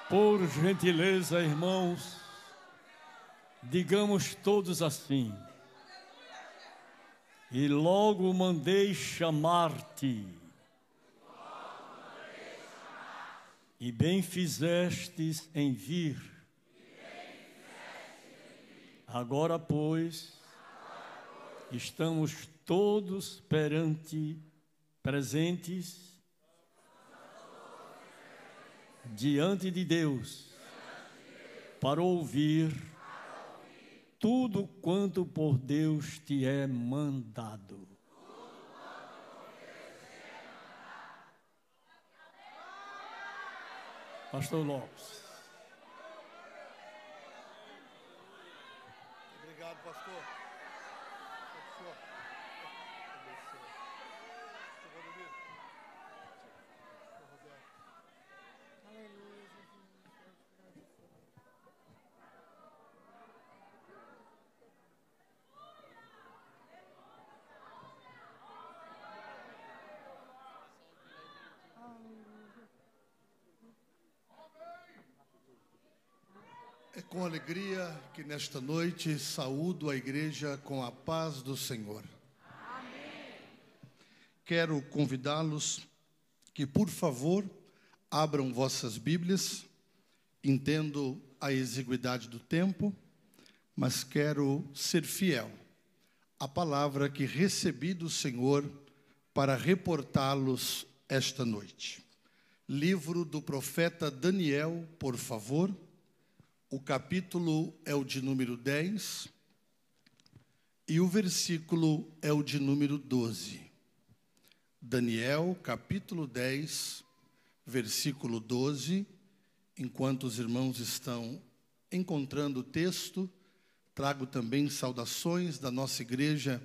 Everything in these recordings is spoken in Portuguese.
Por gentileza, irmãos, digamos todos assim: e logo mandei chamar-te, e bem fizestes em vir. Agora, pois, estamos todos presentes diante de Deus, para ouvir tudo quanto por Deus te é mandado. Pastor Lopes. Obrigado, pastor. É com alegria que nesta noite saúdo a igreja com a paz do Senhor. Amém. Quero convidá-los que, por favor, abram vossas Bíblias. Entendo a exiguidade do tempo, mas quero ser fiel à palavra que recebi do Senhor para reportá-los esta noite. Livro do profeta Daniel, por favor. O capítulo é o de número 10 e o versículo é o de número 12. Daniel, capítulo 10, versículo 12. Enquanto os irmãos estão encontrando o texto, trago também saudações da nossa igreja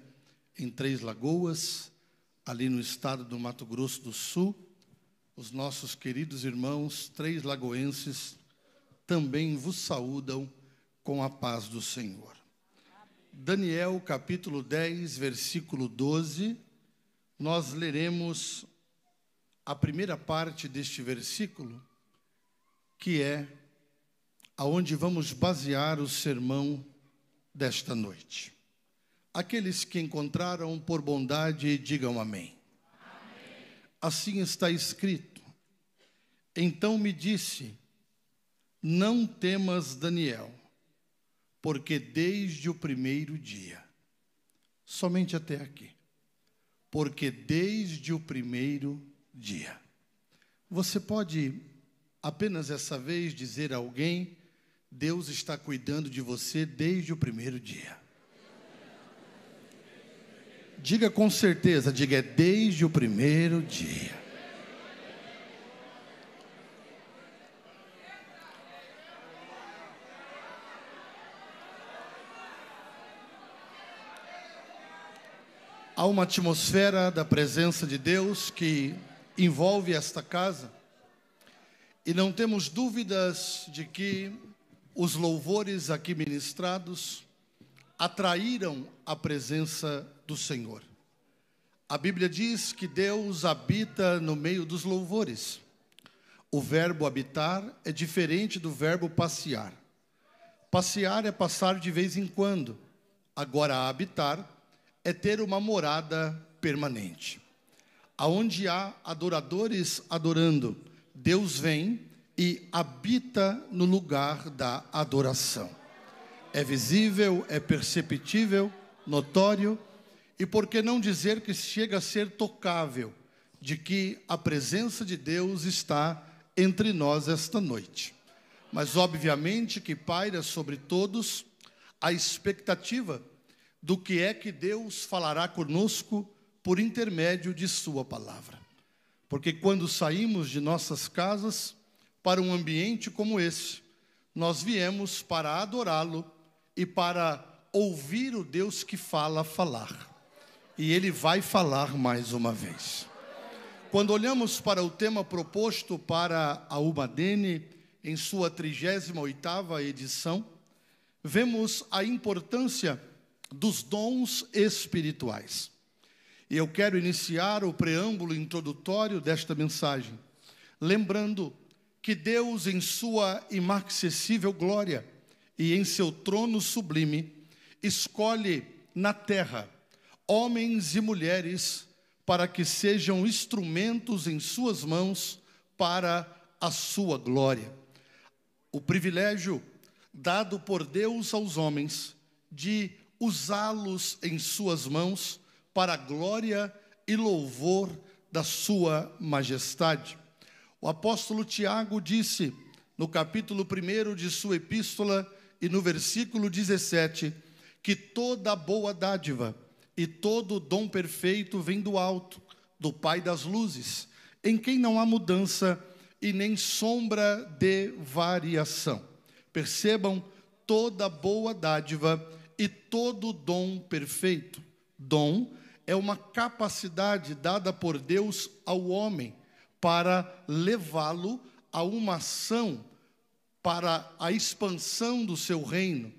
em Três Lagoas, ali no estado do Mato Grosso do Sul. Os nossos queridos irmãos três lagoenses também vos saúdam com a paz do Senhor. Daniel, capítulo 10, versículo 12, nós leremos a primeira parte deste versículo, que é aonde vamos basear o sermão desta noite. Aqueles que encontraram por bondade, digam amém. Amém. Assim está escrito: então me disse, não temas, Daniel, porque desde o primeiro dia, somente até aqui, porque desde o primeiro dia. Você pode apenas essa vez dizer a alguém: Deus está cuidando de você desde o primeiro dia. Diga com certeza, diga: é desde o primeiro dia. Há uma atmosfera da presença de Deus que envolve esta casa, e não temos dúvidas de que os louvores aqui ministrados atraíram a presença do Senhor. A Bíblia diz que Deus habita no meio dos louvores. O verbo habitar é diferente do verbo passear. Passear é passar de vez em quando. Agora, habitar é ter uma morada permanente. Aonde há adoradores adorando, Deus vem e habita no lugar da adoração. É visível, é perceptível, notório, e por que não dizer que chega a ser tocável, de que a presença de Deus está entre nós esta noite. Mas obviamente que paira sobre todos a expectativa do que é que Deus falará conosco por intermédio de sua palavra. Porque quando saímos de nossas casas para um ambiente como esse, nós viemos para adorá-lo e para ouvir o Deus que fala falar. E Ele vai falar mais uma vez. Quando olhamos para o tema proposto para a UBADN, em sua 38ª edição, vemos a importância dos dons espirituais. E eu quero iniciar o preâmbulo introdutório desta mensagem, lembrando que Deus, em sua inacessível glória e em seu trono sublime, escolhe na terra homens e mulheres para que sejam instrumentos em suas mãos para a sua glória. O privilégio dado por Deus aos homens de usá-los em suas mãos para a glória e louvor da sua majestade. O apóstolo Tiago disse, no capítulo 1 de sua epístola e no versículo 17, que toda boa dádiva e todo dom perfeito vem do alto, do Pai das luzes, em quem não há mudança e nem sombra de variação. Percebam, toda boa dádiva e todo dom perfeito. Dom é uma capacidade dada por Deus ao homem para levá-lo a uma ação, para a expansão do seu reino,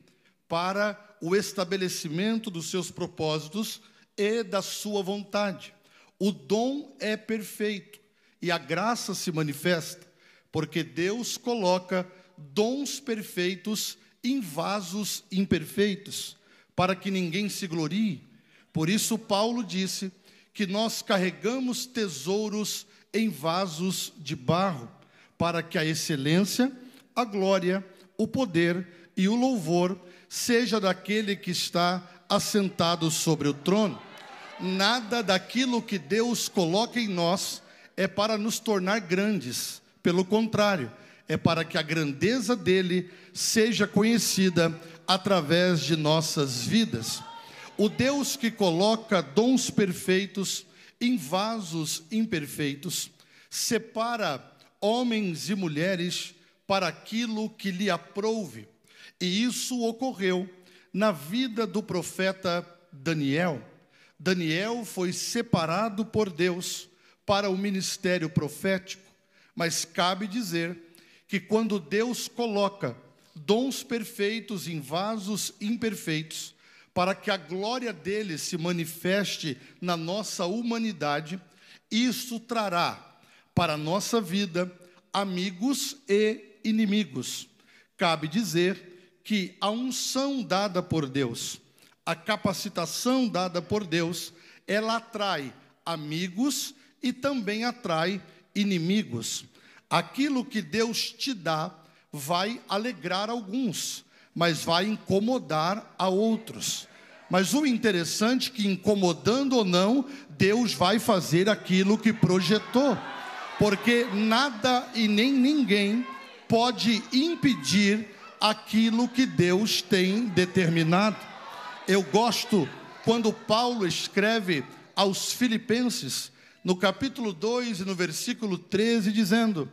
para o estabelecimento dos seus propósitos e da sua vontade. O dom é perfeito e a graça se manifesta, porque Deus coloca dons perfeitos em vasos imperfeitos, para que ninguém se glorie. Por isso Paulo disse que nós carregamos tesouros em vasos de barro, para que a excelência, a glória, o poder e o louvor seja daquele que está assentado sobre o trono. Nada daquilo que Deus coloca em nós é para nos tornar grandes, pelo contrário, é para que a grandeza dele seja conhecida através de nossas vidas. O Deus que coloca dons perfeitos em vasos imperfeitos, separa homens e mulheres para aquilo que lhe aprouve. E isso ocorreu na vida do profeta Daniel. Daniel foi separado por Deus para o ministério profético, mas cabe dizer que quando Deus coloca dons perfeitos em vasos imperfeitos, para que a glória dele se manifeste na nossa humanidade, isso trará para a nossa vida amigos e inimigos. Cabe dizer que a unção dada por Deus, a capacitação dada por Deus, ela atrai amigos e também atrai inimigos. Aquilo que Deus te dá vai alegrar alguns, mas vai incomodar a outros. Mas o interessante é que, incomodando ou não, Deus vai fazer aquilo que projetou, porque nada e nem ninguém pode impedir aquilo que Deus tem determinado. Eu gosto quando Paulo escreve aos Filipenses, no capítulo 2 e no versículo 13, dizendo: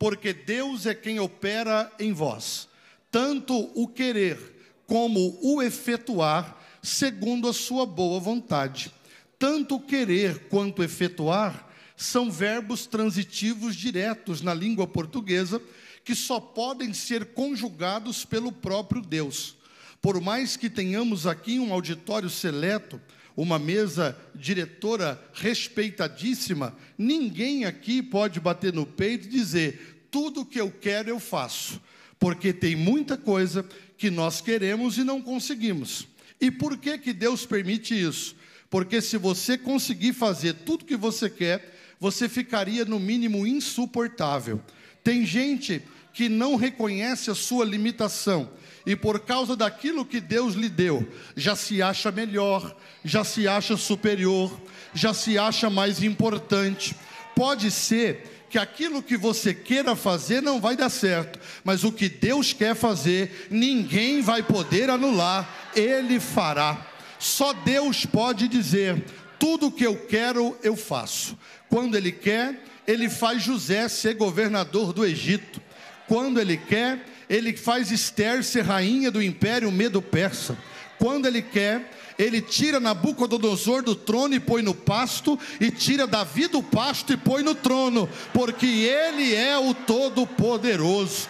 porque Deus é quem opera em vós, tanto o querer como o efetuar, segundo a sua boa vontade. Tanto o querer quanto efetuar são verbos transitivos diretos na língua portuguesa, que só podem ser conjugados pelo próprio Deus. Por mais que tenhamos aqui um auditório seleto, uma mesa diretora respeitadíssima, ninguém aqui pode bater no peito e dizer: tudo o que eu quero eu faço, porque tem muita coisa que nós queremos e não conseguimos. E por que que Deus permite isso? Porque se você conseguir fazer tudo o que você quer, você ficaria no mínimo insuportável. Tem gente que não reconhece a sua limitação, e por causa daquilo que Deus lhe deu, já se acha melhor, já se acha superior, já se acha mais importante. Pode ser que aquilo que você queira fazer não vai dar certo, mas o que Deus quer fazer, ninguém vai poder anular, Ele fará. Só Deus pode dizer: tudo o que eu quero, eu faço. Quando Ele quer, Ele faz José ser governador do Egito. Quando Ele quer, Ele faz Esther ser rainha do Império Medo-Persa. Quando Ele quer, Ele tira Nabucodonosor do trono e põe no pasto, e tira Davi do pasto e põe no trono, porque Ele é o Todo-Poderoso.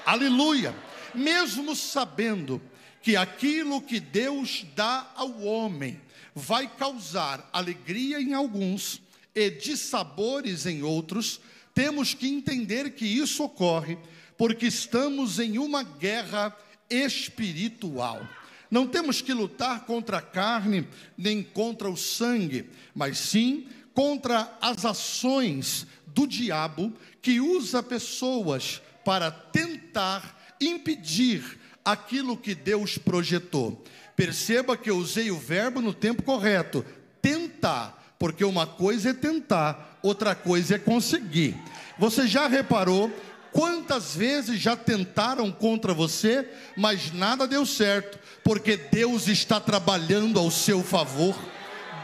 Aleluia! Mesmo sabendo que aquilo que Deus dá ao homem vai causar alegria em alguns e dissabores em outros, temos que entender que isso ocorre porque estamos em uma guerra espiritual. Não temos que lutar contra a carne, nem contra o sangue, mas sim contra as ações do diabo, que usa pessoas para tentar impedir aquilo que Deus projetou. Perceba que eu usei o verbo no tempo correto, tentar, porque uma coisa é tentar, outra coisa é conseguir. Você já reparou quantas vezes já tentaram contra você, mas nada deu certo, porque Deus está trabalhando ao seu favor?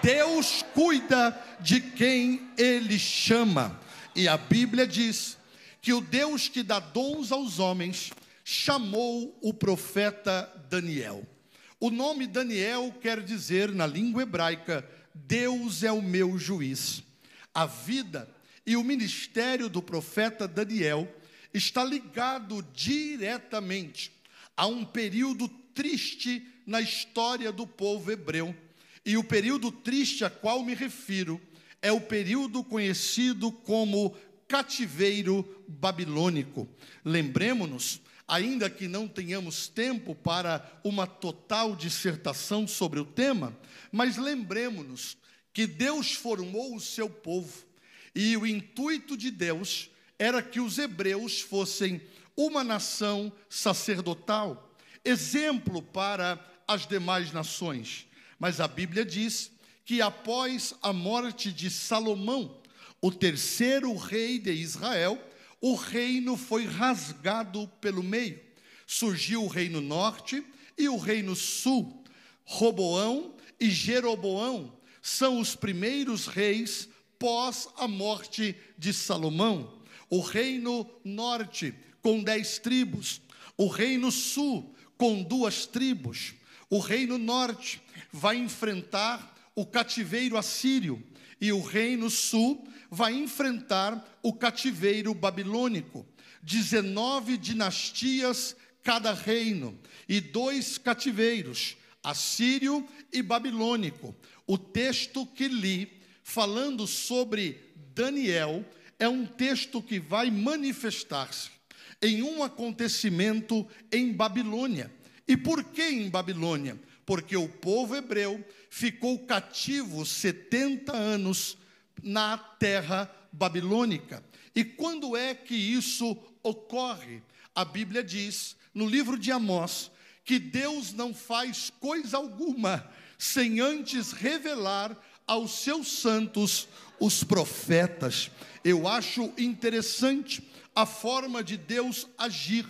Deus cuida de quem Ele chama, e a Bíblia diz que o Deus que dá dons aos homens chamou o profeta Daniel. O nome Daniel quer dizer, na língua hebraica, Deus é o meu juiz. A vida e o ministério do profeta Daniel está ligado diretamente a um período triste na história do povo hebreu. E o período triste a qual me refiro é o período conhecido como cativeiro babilônico. Lembremos-nos, ainda que não tenhamos tempo para uma total dissertação sobre o tema, mas lembremos-nos que Deus formou o seu povo, e o intuito de Deus era que os hebreus fossem uma nação sacerdotal, exemplo para as demais nações. Mas a Bíblia diz que após a morte de Salomão, o terceiro rei de Israel, o reino foi rasgado pelo meio. Surgiu o reino norte e o reino sul. Roboão e Jeroboão são os primeiros reis pós a morte de Salomão. O reino norte com 10 tribos, o reino sul com 2 tribos. O reino norte vai enfrentar o cativeiro assírio e o reino sul vai enfrentar o cativeiro babilônico. 19 dinastias cada reino e 2 cativeiros, assírio e babilônico. O texto que li, falando sobre Daniel, é um texto que vai manifestar-se em um acontecimento em Babilônia. E por que em Babilônia? Porque o povo hebreu ficou cativo 70 anos na terra babilônica. E quando é que isso ocorre? A Bíblia diz, no livro de Amós, que Deus não faz coisa alguma sem antes revelar aos seus santos, os profetas. Eu acho interessante a forma de Deus agir.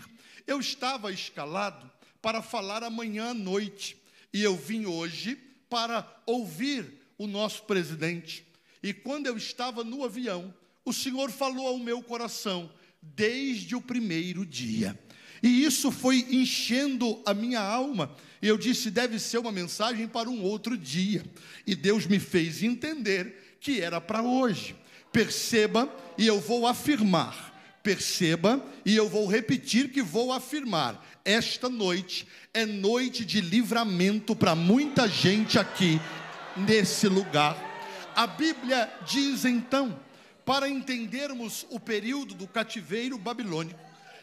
Eu estava escalado para falar amanhã à noite, e eu vim hoje para ouvir o nosso presidente. E quando eu estava no avião, o Senhor falou ao meu coração, desde o primeiro dia. E isso foi enchendo a minha alma. E eu disse, deve ser uma mensagem para um outro dia. E Deus me fez entender que era para hoje. Perceba, e eu vou afirmar. Perceba, e eu vou repetir que vou afirmar. Esta noite é noite de livramento para muita gente aqui, nesse lugar. A Bíblia diz então, para entendermos o período do cativeiro babilônico,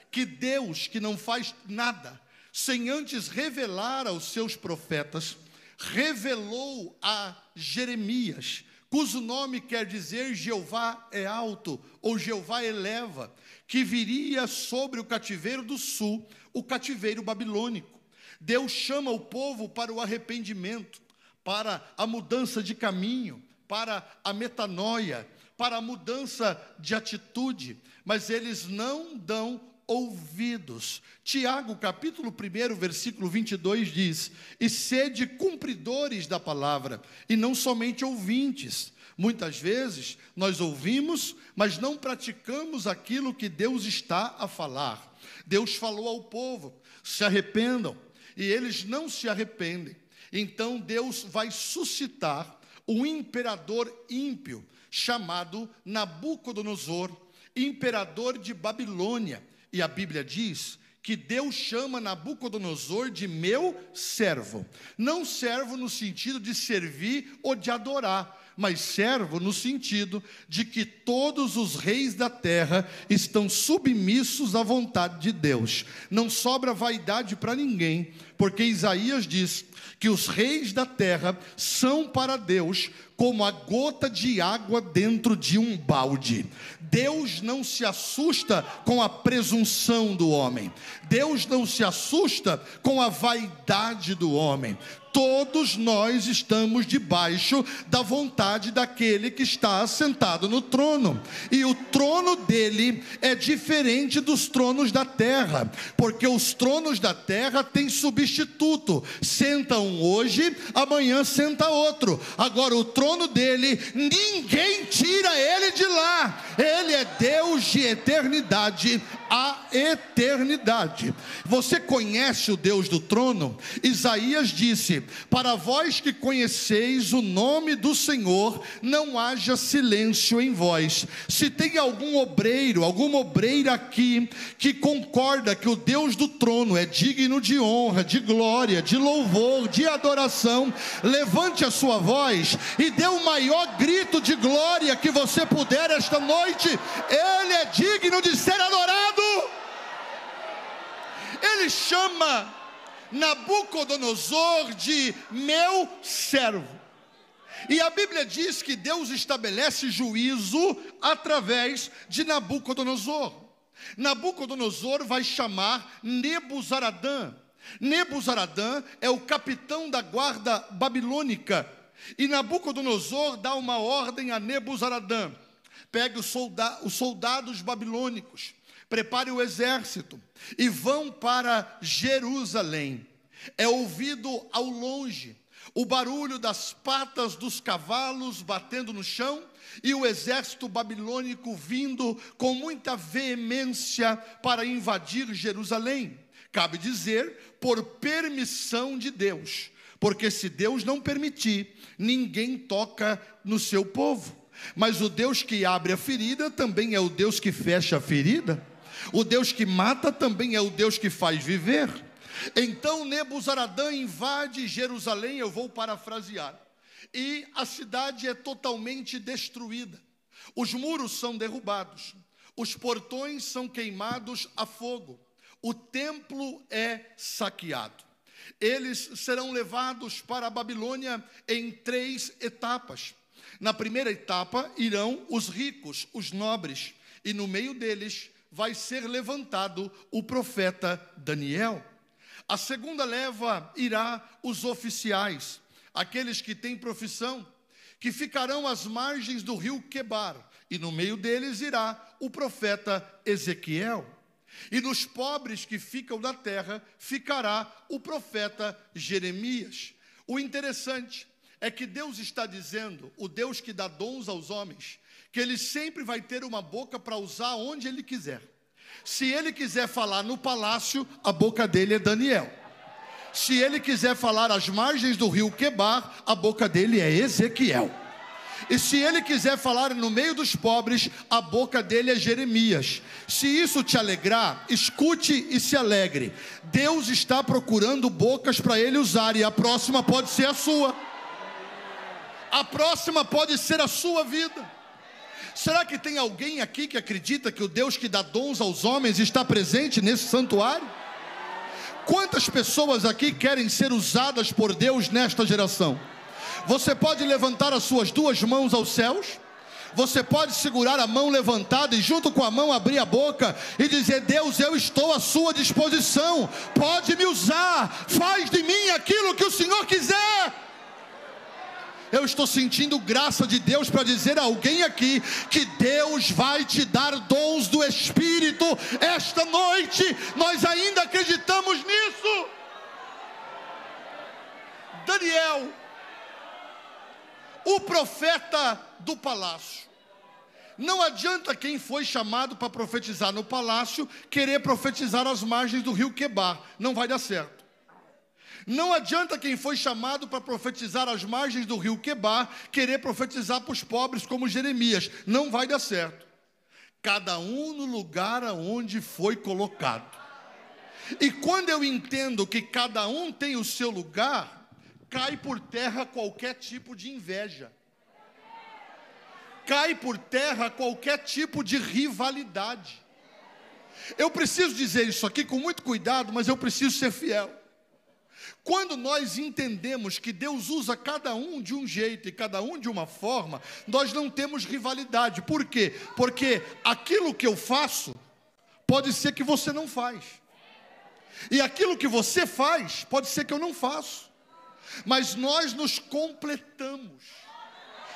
que Deus, que não faz nada sem antes revelar aos seus profetas, revelou a Jeremias, cujo nome quer dizer Jeová é alto, ou Jeová eleva, que viria sobre o cativeiro do sul, o cativeiro babilônico. Deus chama o povo para o arrependimento, para a mudança de caminho, para a metanoia, para a mudança de atitude, mas eles não dão ouvidos. Tiago, capítulo 1, versículo 22 diz, e sede cumpridores da palavra, e não somente ouvintes. Muitas vezes nós ouvimos, mas não praticamos aquilo que Deus está a falar. Deus falou ao povo, se arrependam, e eles não se arrependem. Então Deus vai suscitar um imperador ímpio, chamado Nabucodonosor, imperador de Babilônia. E a Bíblia diz que Deus chama Nabucodonosor de meu servo. Não servo no sentido de servir ou de adorar, mas servo no sentido de que todos os reis da terra estão submissos à vontade de Deus. Não sobra vaidade para ninguém, porque Isaías diz que os reis da terra são para Deus como a gota de água dentro de um balde. Deus não se assusta com a presunção do homem. Deus não se assusta com a vaidade do homem. Todos nós estamos debaixo da vontade daquele que está assentado no trono. E o trono dele é diferente dos tronos da terra, porque os tronos da terra têm substituto. Senta um hoje, amanhã senta outro. Agora o trono dele, ninguém tira ele de lá. Ele é Deus de eternidade a eternidade. Você conhece o Deus do trono? Isaías disse: para vós que conheceis o nome do Senhor, não haja silêncio em vós. Se tem algum obreiro, alguma obreira aqui que concorda que o Deus do trono é digno de honra, de glória, de louvor, de adoração, levante a sua voz e dê o maior grito de glória que você puder esta noite. Ele é digno de ser adorado. Ele chama Nabucodonosor de meu servo. E a Bíblia diz que Deus estabelece juízo através de Nabucodonosor. Nabucodonosor vai chamar Nebuzaradã. Nebuzaradã é o capitão da guarda babilônica. E Nabucodonosor dá uma ordem a Nebuzaradã: pegue os soldados babilônicos, prepare o exército e vão para Jerusalém. É ouvido ao longe o barulho das patas dos cavalos batendo no chão e o exército babilônico vindo com muita veemência para invadir Jerusalém. Cabe dizer, por permissão de Deus, porque se Deus não permitir, ninguém toca no seu povo. Mas o Deus que abre a ferida também é o Deus que fecha a ferida. O Deus que mata também é o Deus que faz viver. Então Nebuzaradã invade Jerusalém, eu vou parafrasear, e a cidade é totalmente destruída. Os muros são derrubados, os portões são queimados a fogo, o templo é saqueado. Eles serão levados para a Babilônia em 3 etapas. Na primeira etapa irão os ricos, os nobres, e no meio deles vai ser levantado o profeta Daniel. A segunda leva irá os oficiais, aqueles que têm profissão, que ficarão às margens do rio Quebar, e no meio deles irá o profeta Ezequiel. E nos pobres que ficam na terra ficará o profeta Jeremias. O interessante é que Deus está dizendo, o Deus que dá dons aos homens, que ele sempre vai ter uma boca para usar onde ele quiser. Se ele quiser falar no palácio, a boca dele é Daniel. Se ele quiser falar às margens do rio Quebar, a boca dele é Ezequiel. E se ele quiser falar no meio dos pobres, a boca dele é Jeremias. Se isso te alegrar, escute e se alegre. Deus está procurando bocas para ele usar, e a próxima pode ser a sua. A próxima pode ser a sua vida. Será que tem alguém aqui que acredita que o Deus que dá dons aos homens está presente nesse santuário? Quantas pessoas aqui querem ser usadas por Deus nesta geração? Você pode levantar as suas 2 mãos aos céus, você pode segurar a mão levantada e junto com a mão abrir a boca e dizer: Deus, eu estou à sua disposição, pode me usar, faz de mim aquilo que o Senhor quiser. Eu estou sentindo graça de Deus para dizer a alguém aqui que Deus vai te dar dons do Espírito esta noite. Nós ainda acreditamos nisso. Daniel, o profeta do palácio. Não adianta quem foi chamado para profetizar no palácio querer profetizar às margens do rio Quebar, não vai dar certo. Não adianta quem foi chamado para profetizar às margens do rio Quebar querer profetizar para os pobres como Jeremias, não vai dar certo. Cada um no lugar aonde foi colocado. E quando eu entendo que cada um tem o seu lugar, cai por terra qualquer tipo de inveja. cai por terra qualquer tipo de rivalidade. Eu preciso dizer isso aqui com muito cuidado, mas eu preciso ser fiel. Quando nós entendemos que Deus usa cada um de um jeito e cada um de uma forma, nós não temos rivalidade. Por quê? Porque aquilo que eu faço, pode ser que você não faz. E aquilo que você faz, pode ser que eu não faço. Mas nós nos completamos.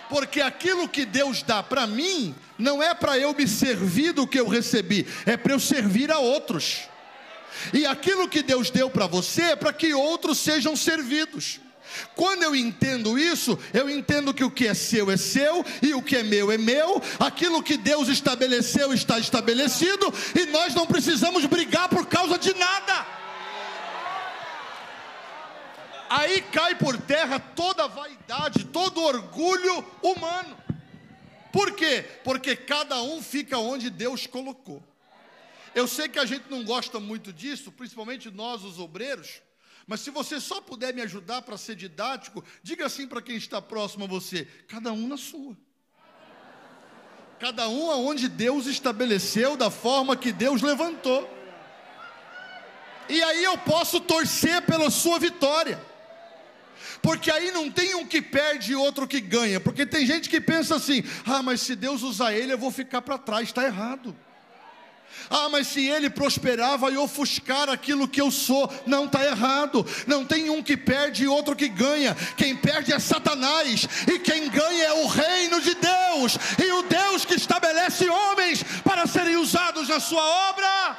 Porque aquilo que Deus dá para mim, não é para eu me servir do que eu recebi, é para eu servir a outros. E aquilo que Deus deu para você, é para que outros sejam servidos. Quando eu entendo isso, eu entendo que o que é seu, e o que é meu, aquilo que Deus estabeleceu, está estabelecido, e nós não precisamos brigar por causa de nada. Aí cai por terra toda a vaidade, todo o orgulho humano. Por quê? Porque cada um fica onde Deus colocou. Eu sei que a gente não gosta muito disso, principalmente nós, os obreiros, mas se você só puder me ajudar para ser didático, diga assim para quem está próximo a você: cada um na sua. Cada um aonde Deus estabeleceu, da forma que Deus levantou. E aí eu posso torcer pela sua vitória. Porque aí não tem um que perde e outro que ganha. Porque tem gente que pensa assim: ah, mas se Deus usar ele, eu vou ficar para trás. Está errado. Ah, mas se ele prosperar, vai ofuscar aquilo que eu sou. Não, está errado. Não tem um que perde e outro que ganha. Quem perde é Satanás, e quem ganha é o reino de Deus, e o Deus que estabelece homens para serem usados na sua obra.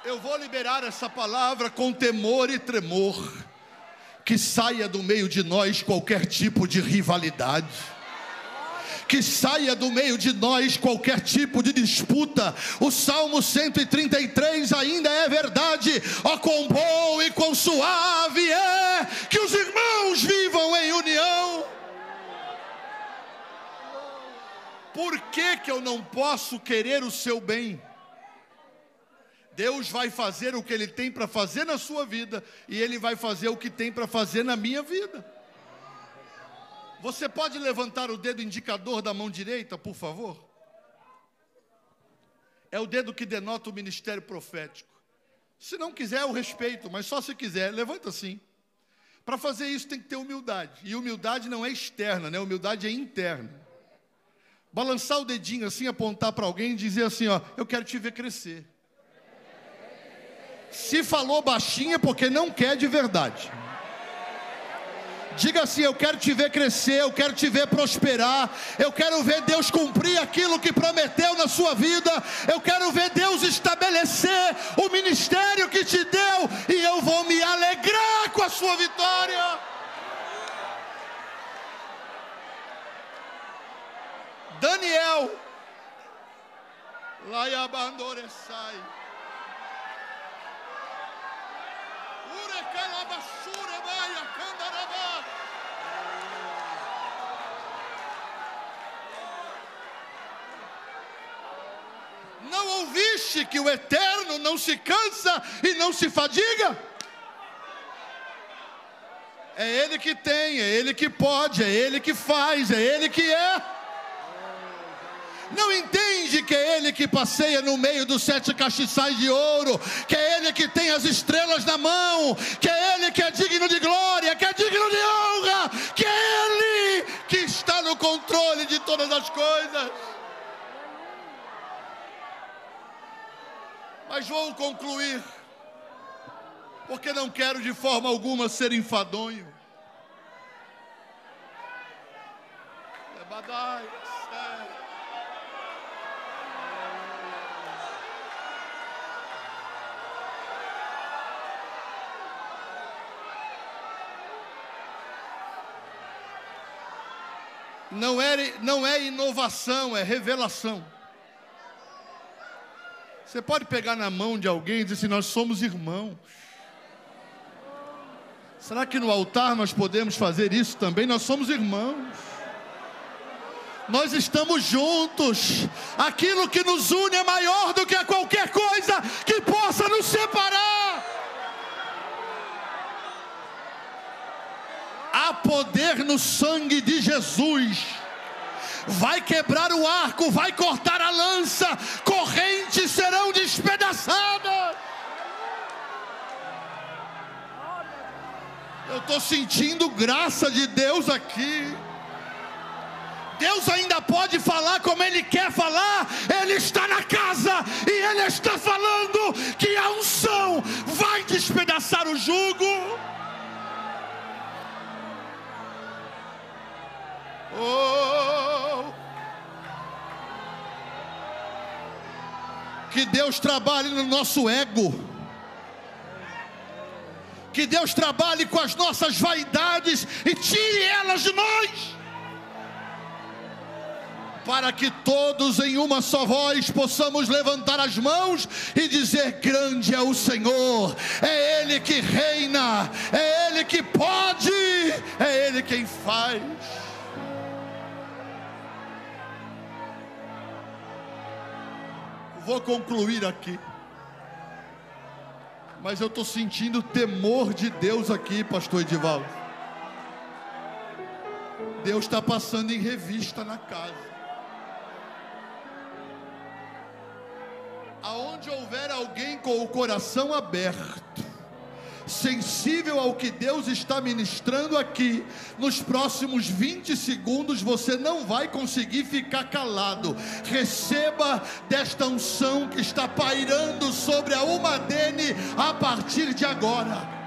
Eu vou liberar essa palavra com temor e tremor. Que saia do meio de nós qualquer tipo de rivalidade. Que saia do meio de nós qualquer tipo de disputa. O Salmo 133 ainda é verdade. Ó, quão bom e quão suave é que os irmãos vivam em união. Por que eu não posso querer o seu bem? Deus vai fazer o que Ele tem para fazer na sua vida, e Ele vai fazer o que tem para fazer na minha vida. Você pode levantar o dedo indicador da mão direita, por favor? É o dedo que denota o ministério profético. Se não quiser, eu respeito, mas só se quiser, levanta assim. Para fazer isso tem que ter humildade, e humildade não é externa, né? Humildade é interna. Balançar o dedinho assim, apontar para alguém e dizer assim: ó, eu quero te ver crescer. Se falou baixinho é porque não quer de verdade. Diga assim: eu quero te ver crescer, eu quero te ver prosperar, eu quero ver Deus cumprir aquilo que prometeu na sua vida, eu quero ver Deus estabelecer o ministério que te deu, e eu vou me alegrar com a sua vitória. Daniel, lá e abandoresai. Não ouviste que o Eterno não se cansa e não se fadiga? É Ele que tem, é Ele que pode, é Ele que faz, é Ele que é. Não entende que é Ele que passeia no meio dos 7 castiçais de ouro, que é Ele que tem as estrelas na mão, que é Ele que é digno de glória, que é digno de honra, que é Ele que está no controle de todas as coisas. Mas vou concluir, porque não quero de forma alguma ser enfadonho. Não é inovação, é revelação. Você pode pegar na mão de alguém e dizer assim: nós somos irmãos. Será que no altar nós podemos fazer isso também? Nós somos irmãos. Nós estamos juntos. Aquilo que nos une é maior do que qualquer coisa que possa nos separar. Há poder no sangue de Jesus. Vai quebrar o arco, vai cortar a lança, correntes serão despedaçadas. Eu estou sentindo graça de Deus aqui. Deus ainda pode falar como Ele quer falar. Ele está na casa e Ele está falando que a unção vai despedaçar o jugo. Oh, que Deus trabalhe no nosso ego, que Deus trabalhe com as nossas vaidades e tire elas de nós, para que todos em uma só voz possamos levantar as mãos e dizer: grande é o Senhor, é Ele que reina, é Ele que pode, é Ele quem faz. Vou concluir aqui, mas eu estou sentindo o temor de Deus aqui, pastor Edivaldo. Deus está passando em revista na casa. Aonde houver alguém com o coração aberto, sensível ao que Deus está ministrando aqui, nos próximos 20 segundos você não vai conseguir ficar calado. Receba desta unção que está pairando sobre a Umadene a partir de agora.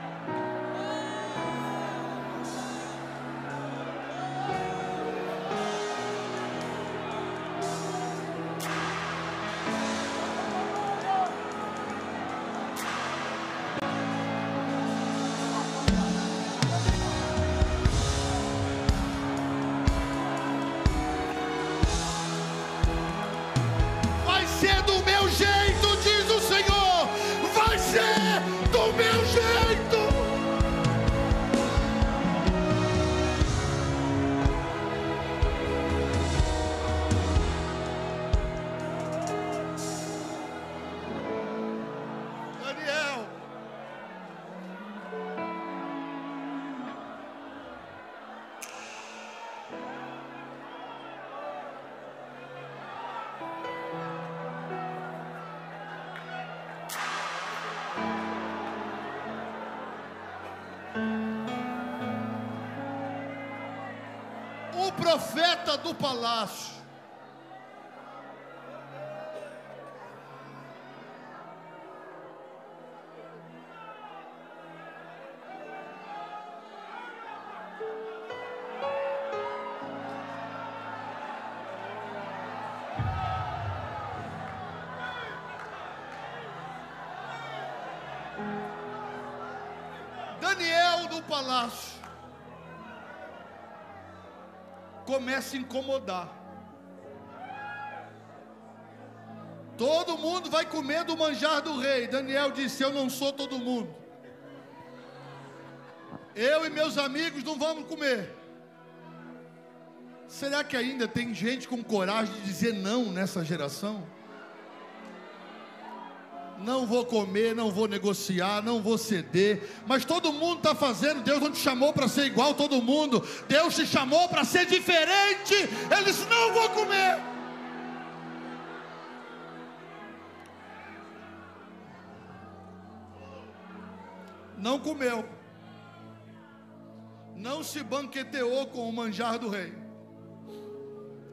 O profeta do palácio, Daniel do palácio, começa a incomodar. Todo mundo vai comer do manjar do rei. Daniel disse: eu não sou todo mundo. Eu e meus amigos não vamos comer. Será que ainda tem gente com coragem de dizer não nessa geração? Não vou comer, não vou negociar, não vou ceder. Mas todo mundo está fazendo. Deus não te chamou para ser igual a todo mundo. Deus te chamou para ser diferente. Ele disse: não vou comer. Não comeu. Não se banqueteou com o manjar do rei.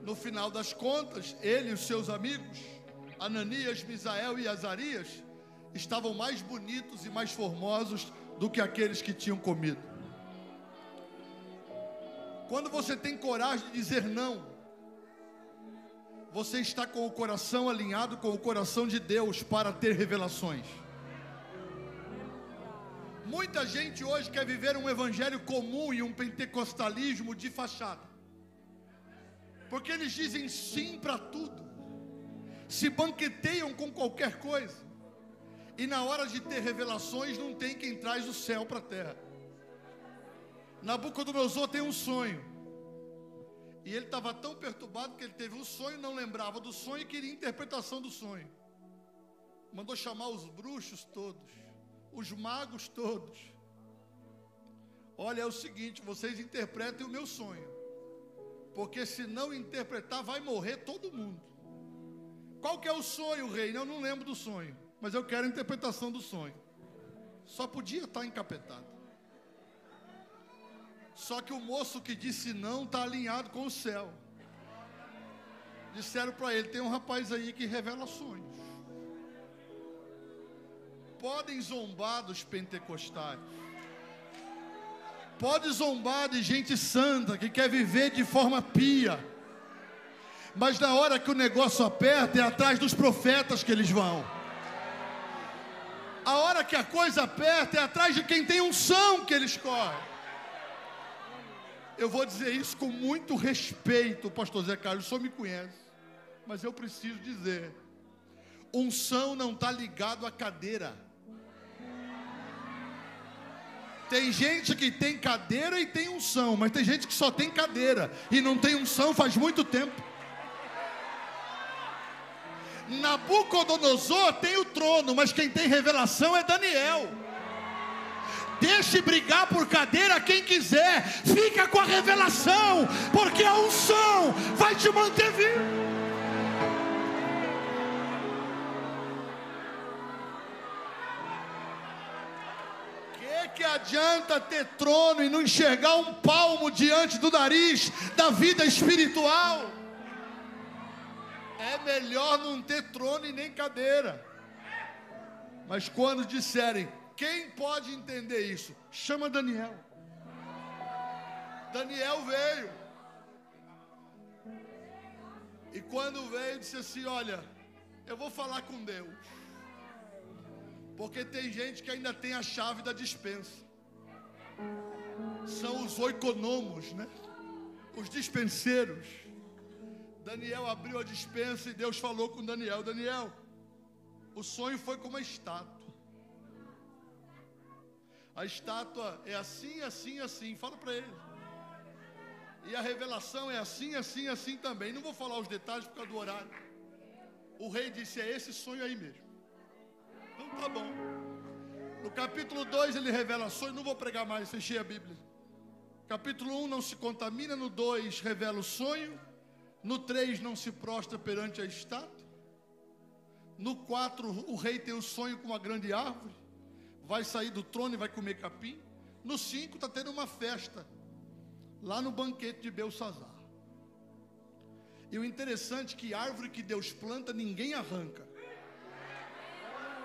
No final das contas, ele e os seus amigos, Ananias, Misael e Azarias, estavam mais bonitos e mais formosos do que aqueles que tinham comido. Quando você tem coragem de dizer não, você está com o coração alinhado com o coração de Deus para ter revelações. Muita gente hoje quer viver um evangelho comum e um pentecostalismo de fachada, porque eles dizem sim para tudo, se banqueteiam com qualquer coisa, e na hora de ter revelações não tem quem traz o céu para a terra. Nabucodonosor tem um sonho, e ele estava tão perturbado que ele teve um sonho, não lembrava do sonho e queria interpretação do sonho. Mandou chamar os bruxos todos, os magos todos. olha, é o seguinte, vocês interpretem o meu sonho, porque se não interpretar, vai morrer todo mundo. Qual que é o sonho, rei? Eu não lembro do sonho, mas eu quero a interpretação do sonho. Só podia estar encapetado. Só que o moço que disse não está alinhado com o céu. Disseram para ele, tem um rapaz aí que revela sonhos. Podem zombar dos pentecostais. Pode zombar de gente santa que quer viver de forma pia. Mas na hora que o negócio aperta, é atrás dos profetas que eles vão. A hora que a coisa aperta, é atrás de quem tem unção que eles correm. Eu vou dizer isso com muito respeito, pastor Zé Carlos, o senhor me conhece, mas eu preciso dizer, unção não está ligado à cadeira. Tem gente que tem cadeira e tem unção, mas tem gente que só tem cadeira e não tem unção faz muito tempo. Nabucodonosor tem o trono, mas quem tem revelação é Daniel. Deixe brigar por cadeira quem quiser, fica com a revelação, porque a unção vai te manter vivo. Que adianta ter trono e não enxergar um palmo diante do nariz da vida espiritual? É melhor não ter trono e nem cadeira. Mas quando disserem, quem pode entender isso? Chama Daniel. Daniel veio. E quando veio, disse assim, olha, eu vou falar com Deus. Porque tem gente que ainda tem a chave da despensa. São os oikonomos, né? Os dispenseiros. Daniel abriu a despensa e Deus falou com Daniel. Daniel, o sonho foi como uma estátua. A estátua é assim, assim, assim. Fala para ele. E a revelação é assim, assim, assim também. Não vou falar os detalhes por causa do horário. O rei disse, é esse sonho aí mesmo. Então tá bom. No capítulo 2 ele revela sonho. Não vou pregar mais, fechei a Bíblia. Capítulo 1 não se contamina. No 2 revela o sonho. No 3 não se prostra perante a estátua. No 4 o rei tem o sonho com uma grande árvore. Vai sair do trono e vai comer capim. No 5 está tendo uma festa lá no banquete de Belsazar. E o interessante é que árvore que Deus planta ninguém arranca,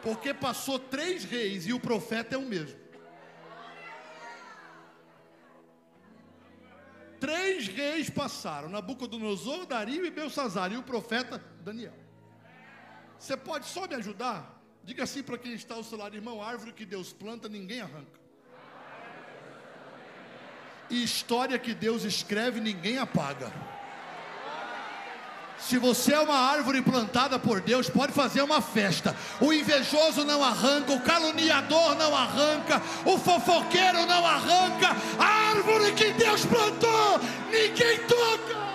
porque passou 3 reis e o profeta é o mesmo. 3 reis passaram, Nabucodonosor, Dario e Belsazar, e o profeta Daniel. Você pode só me ajudar? Diga assim para quem está ao seu lado, irmão, árvore que Deus planta ninguém arranca. E história que Deus escreve ninguém apaga. Se você é uma árvore plantada por Deus, pode fazer uma festa. O invejoso não arranca, o caluniador não arranca, o fofoqueiro não arranca. A árvore que Deus plantou, ninguém toca.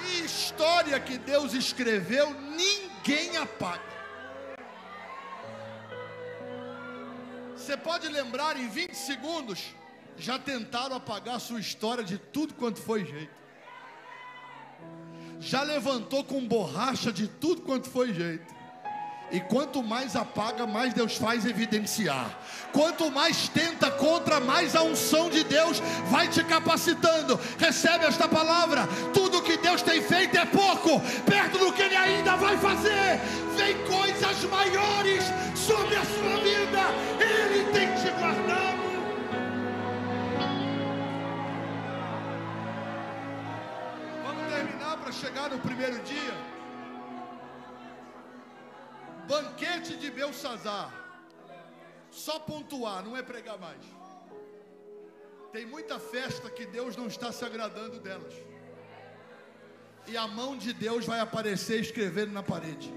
E história que Deus escreveu, ninguém apaga. Você pode lembrar em 20 segundos, já tentaram apagar a sua história de tudo quanto foi jeito. Já levantou com borracha de tudo quanto foi jeito. E quanto mais apaga, mais Deus faz evidenciar. Quanto mais tenta contra, mais a unção de Deus vai te capacitando. Recebe esta palavra. Tudo que Deus tem feito é pouco, perto do que Ele ainda vai fazer. Vem coisas maiores sobre a sua vida. Ele tem te guardado. Vamos terminar para chegar no primeiro dia. Banquete de Belsazar. Só pontuar, não é pregar mais. Tem muita festa que Deus não está se agradando delas. E a mão de Deus vai aparecer escrevendo na parede.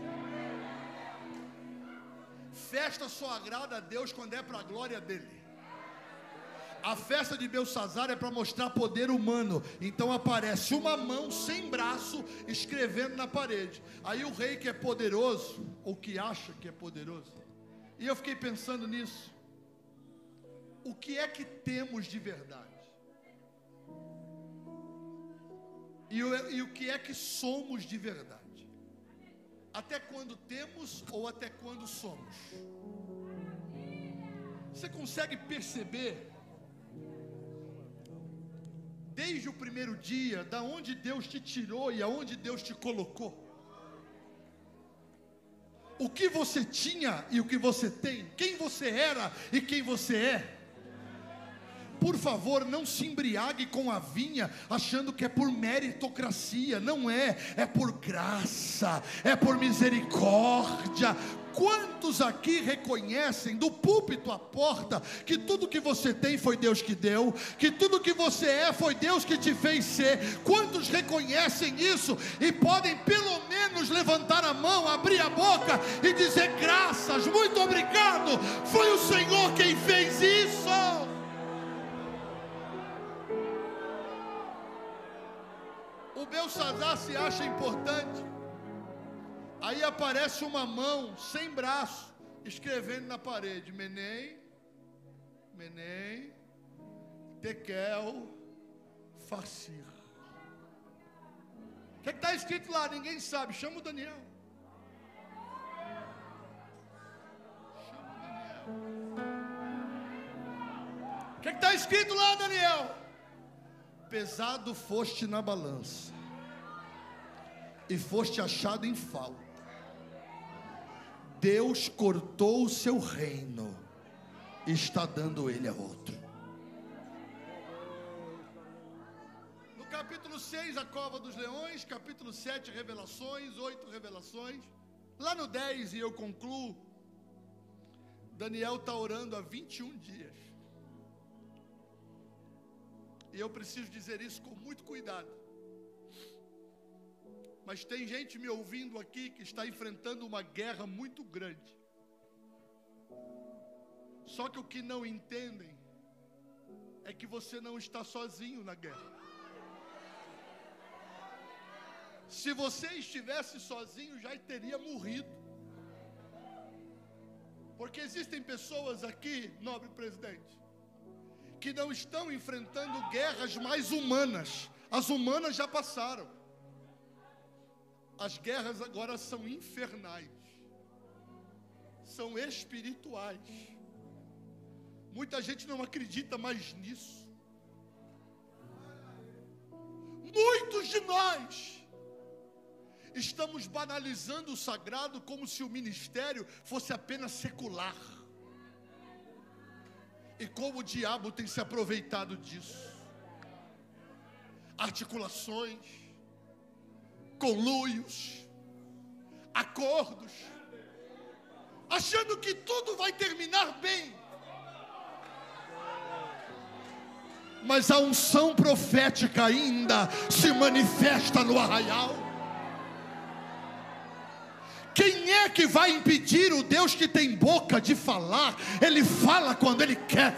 Festa só agrada a Deus quando é para a glória dele. A festa de Belsazar é para mostrar poder humano. Então aparece uma mão sem braço escrevendo na parede. Aí o rei que é poderoso, ou que acha que é poderoso, E eu fiquei pensando nisso. O que é que temos de verdade? E o que é que somos de verdade? Até quando temos ou até quando somos? Você consegue perceber, desde o primeiro dia, da onde Deus te tirou e aonde Deus te colocou? O que você tinha e o que você tem, quem você era e quem você é. Por favor, não se embriague com a vinha achando que é por meritocracia. Não é, é por graça, é por misericórdia. Quantos aqui reconhecem do púlpito à porta que tudo que você tem foi Deus que deu, que tudo que você é foi Deus que te fez ser? Quantos reconhecem isso e podem pelo menos levantar a mão, abrir a boca e dizer graças, muito obrigado, foi o Senhor quem fez isso? O Belsazar se acha importante. Aí aparece uma mão sem braço, escrevendo na parede: Menem, Menem, Tekel, Farsir. O que está escrito lá? Ninguém sabe. Chama o Daniel. Chama o Daniel. O que está escrito lá, Daniel? Pesado foste na balança e foste achado em falta. Deus cortou o seu reino e está dando ele a outro. No capítulo 6, a cova dos leões. Capítulo 7, revelações. 8 revelações. Lá no 10, e eu concluo, Daniel está orando há 21 dias. E eu preciso dizer isso com muito cuidado. Mas tem gente me ouvindo aqui que está enfrentando uma guerra muito grande. Só que o que não entendem é que você não está sozinho na guerra. Se você estivesse sozinho, já teria morrido. Porque existem pessoas aqui, nobre presidente, que não estão enfrentando guerras mais humanas. As humanas já passaram. As guerras agora são infernais, são espirituais. Muita gente não acredita mais nisso. Muitos de nós estamos banalizando o sagrado como se o ministério fosse apenas secular. E como o diabo tem se aproveitado disso. Articulações, conluios, acordos, achando que tudo vai terminar bem. Mas a unção profética ainda se manifesta no arraial. Quem é que vai impedir o Deus que tem boca de falar? Ele fala quando Ele quer.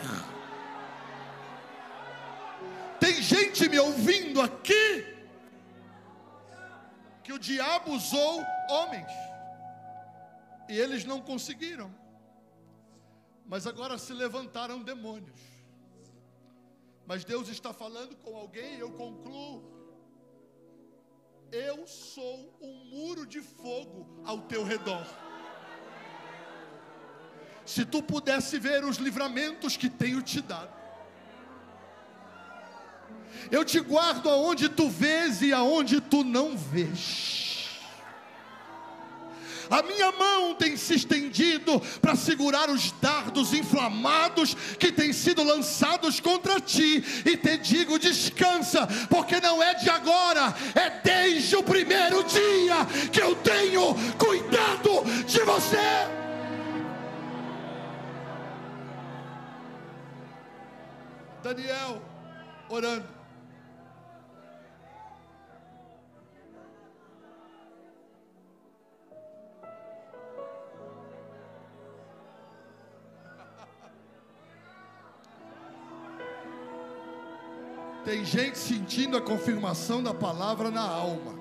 Tem gente me ouvindo aqui que o diabo usou homens e eles não conseguiram, mas agora se levantaram demônios. Mas Deus está falando com alguém, eu concluo. Eu sou um muro de fogo ao teu redor. Se tu pudesse ver os livramentos que tenho te dado. Eu te guardo aonde tu vês e aonde tu não vês. A minha mão tem se estendido para segurar os dardos inflamados que têm sido lançados contra ti. E te digo, descansa, porque não é de agora, é desde o primeiro dia que eu tenho cuidado de você. Daniel, orando. Tem gente sentindo a confirmação da palavra na alma.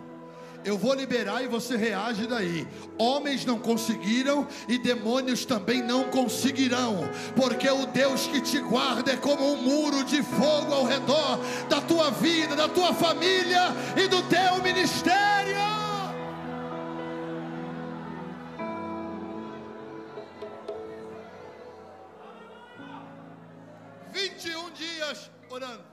Eu vou liberar e você reage daí. Homens não conseguiram e demônios também não conseguirão, porque o Deus que te guarda é como um muro de fogo ao redor da tua vida, da tua família e do teu ministério. 21 dias orando.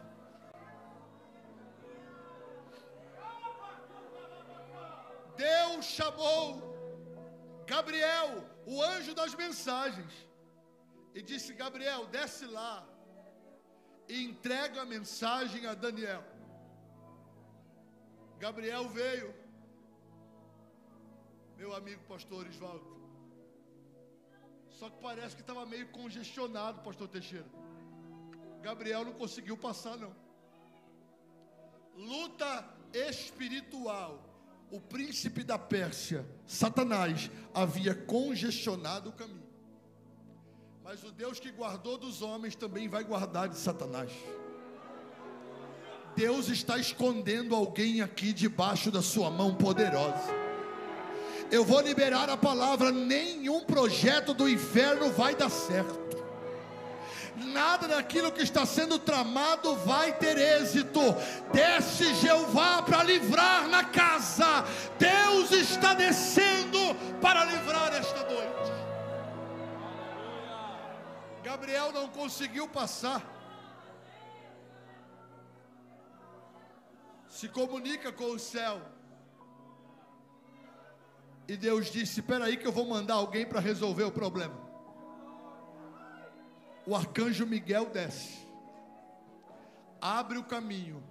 Deus chamou Gabriel, o anjo das mensagens, e disse: Gabriel, desce lá e entrega a mensagem a Daniel. Gabriel veio, meu amigo pastor Osvaldo, só que parece que estava meio congestionado, pastor Teixeira. Gabriel não conseguiu passar, não. Luta espiritual. O príncipe da Pérsia, Satanás, havia congestionado o caminho. Mas o Deus que guardou dos homens também vai guardar de Satanás. Deus está escondendo alguém aqui debaixo da sua mão poderosa. Eu vou liberar a palavra: nenhum projeto do inferno vai dar certo. Nada daquilo que está sendo tramado vai ter êxito. Desce Jeová para livrar na casa. Deus está descendo para livrar esta noite. Gabriel não conseguiu passar. Se comunica com o céu. E Deus disse: espera aí que eu vou mandar alguém para resolver o problema. O arcanjo Miguel desce, abre o caminho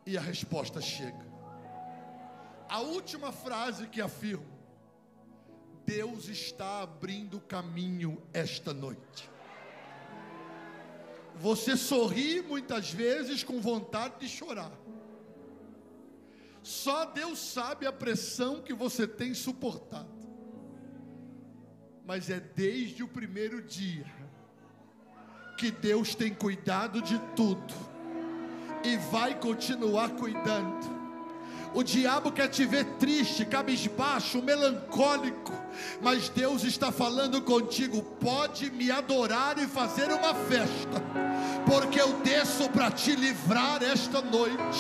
e a resposta chega. A última frase que afirmo: Deus está abrindo o caminho esta noite. Você sorri muitas vezes com vontade de chorar. Só Deus sabe a pressão que você tem suportado. Mas é desde o primeiro dia que Deus tem cuidado de tudo e vai continuar cuidando. O diabo quer te ver triste, cabisbaixo, melancólico, mas Deus está falando contigo: pode me adorar e fazer uma festa, porque eu desço para te livrar esta noite,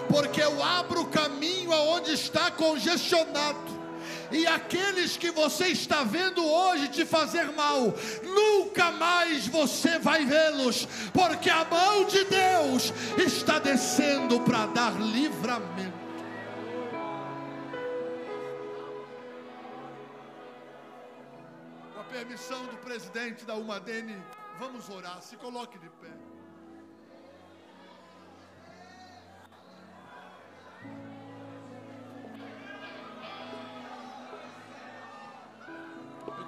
porque eu abro o caminho aonde está congestionado. E aqueles que você está vendo hoje te fazer mal, nunca mais você vai vê-los, porque a mão de Deus está descendo para dar livramento. Com a permissão do presidente da Umadene, vamos orar. Se coloque de pé.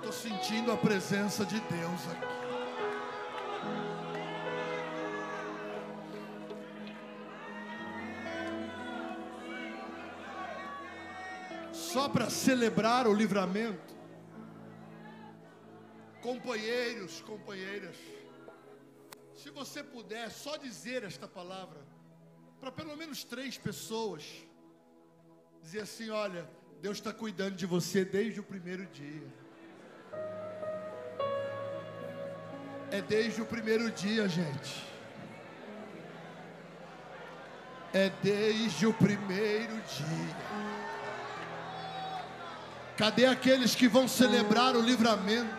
Estou sentindo a presença de Deus aqui. Só para celebrar o livramento, companheiros, companheiras, se você puder só dizer esta palavra para pelo menos 3 pessoas, dizer assim: olha, Deus está cuidando de você desde o primeiro dia. É desde o primeiro dia, gente. É desde o primeiro dia. Cadê aqueles que vão celebrar o livramento?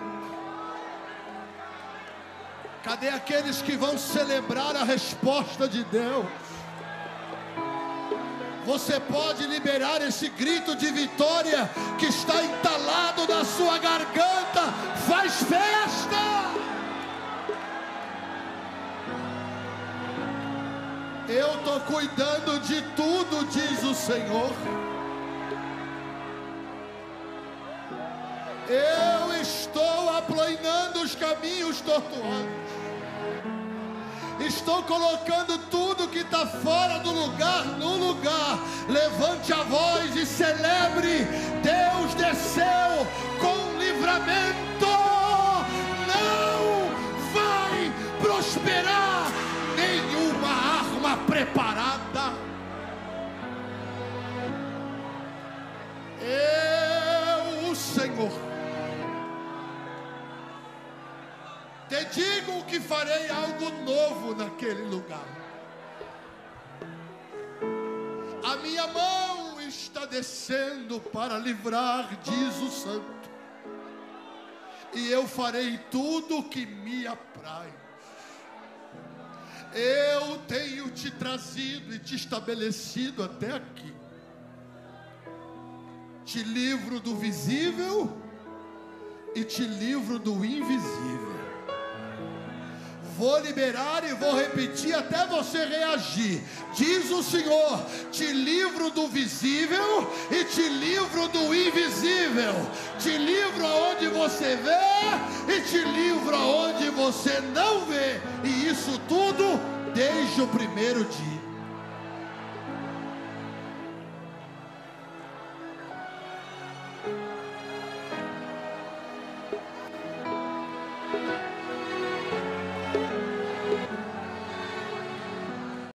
Cadê aqueles que vão celebrar a resposta de Deus? Você pode liberar esse grito de vitória que está entalado na sua garganta. Faz festa! Eu estou cuidando de tudo, diz o Senhor. Eu estou aplanando os caminhos tortuosos. Estou colocando tudo que está fora do lugar no lugar. Levante a voz e celebre: Deus desceu com livramento. Não vai prosperar nenhuma arma preparada. digo que farei algo novo naquele lugar. A minha mão está descendo para livrar, diz o Santo, e eu farei tudo o que me apraz. Eu tenho te trazido e te estabelecido até aqui. Te livro do visível e te livro do invisível. Vou liberar e vou repetir até você reagir. Diz o Senhor: te livro do visível e te livro do invisível. Te livro aonde você vê e te livro aonde você não vê. E isso tudo desde o primeiro dia.